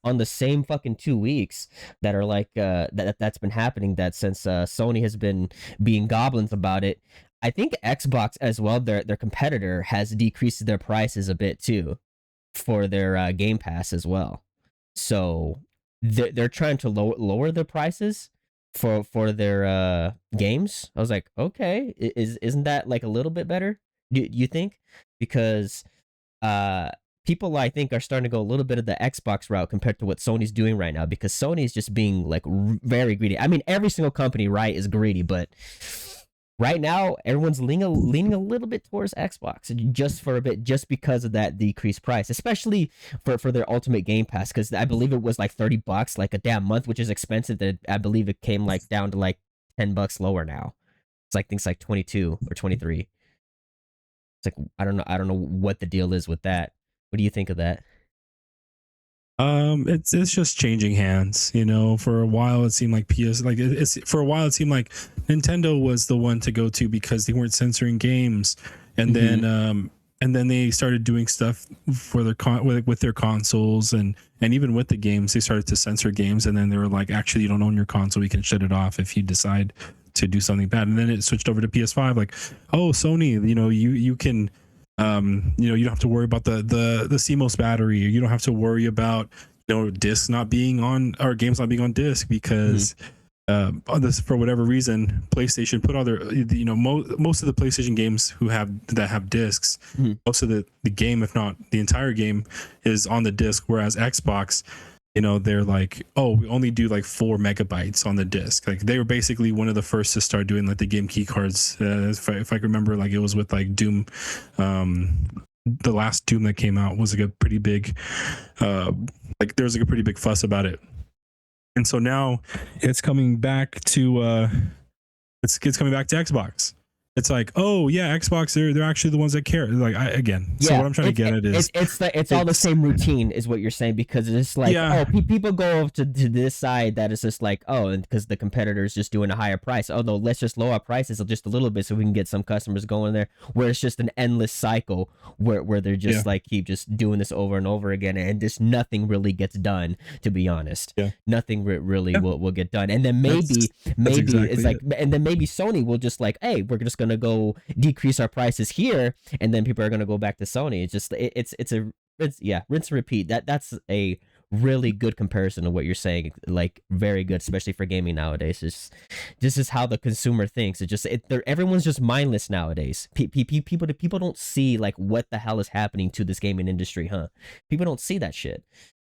on the same fucking 2 weeks that are like that's been happening, that since Sony has been being goblins about it, I think Xbox as well, their competitor, has decreased their prices a bit too for their Game Pass as well. So they're trying to lower their prices for their games. I was like, okay, isn't that like a little bit better? Do you think? Because uh people, I think, are starting to go a little bit of the Xbox route compared to what Sony's doing right now, because Sony's just being like very greedy. I mean, every single company, right, is greedy, but right now everyone's leaning a little bit towards Xbox just for a bit, just because of that decreased price, especially for their Ultimate Game Pass, because I believe it was like $30 like a damn month, which is expensive. That I believe it came like down to like $10 lower now. It's like things like 22 or 23. It's like I don't know what the deal is with that. What do you think of that? It's just changing hands. You know, for a while it seemed like it's for a while it seemed like Nintendo was the one to go to because they weren't censoring games, and then they started doing stuff for their with their consoles, and even with the games they started to censor games, and then they were like, actually, you don't own your console, we can shut it off if you decide to do something bad. And then it switched over to PS5, like, oh, Sony, you know, you can you know, you don't have to worry about the CMOS battery. You don't have to worry about, you know, discs not being on, or games not being on disc, because on this, for whatever reason, PlayStation put all their, you know, most of the PlayStation games that have discs, most of the game, if not the entire game, is on the disc. Whereas Xbox, you know, they're like, oh, we only do like 4 megabytes on the disc. Like, they were basically one of the first to start doing like the game key cards. If I remember, like, it was with like Doom. The last Doom that came out was like a pretty big, like, there was like a pretty big fuss about it. And so now it's coming back to it's coming back to Xbox. It's like, oh yeah, Xbox, they're actually the ones that care. Like, so what I'm trying to get at is it's all the same routine, is what you're saying, because it's like, yeah, oh, people go over to this side that is just like, oh, and because the competitor is just doing a higher price, oh no, let's just lower our prices just a little bit so we can get some customers going there, where it's just an endless cycle where they're just like keep just doing this over and over again, and just nothing really gets done, to be honest. Nothing really will get done. And then maybe exactly it's like it. And then maybe Sony will just like, hey, we're just gonna go decrease our prices here, and then people are gonna go back to Sony. It's just it's rinse and repeat. That's a really good comparison of what you're saying. Like, very good, especially for gaming nowadays. This is how the consumer thinks. Everyone's just mindless nowadays. People don't see like what the hell is happening to this gaming industry, huh? People don't see that shit.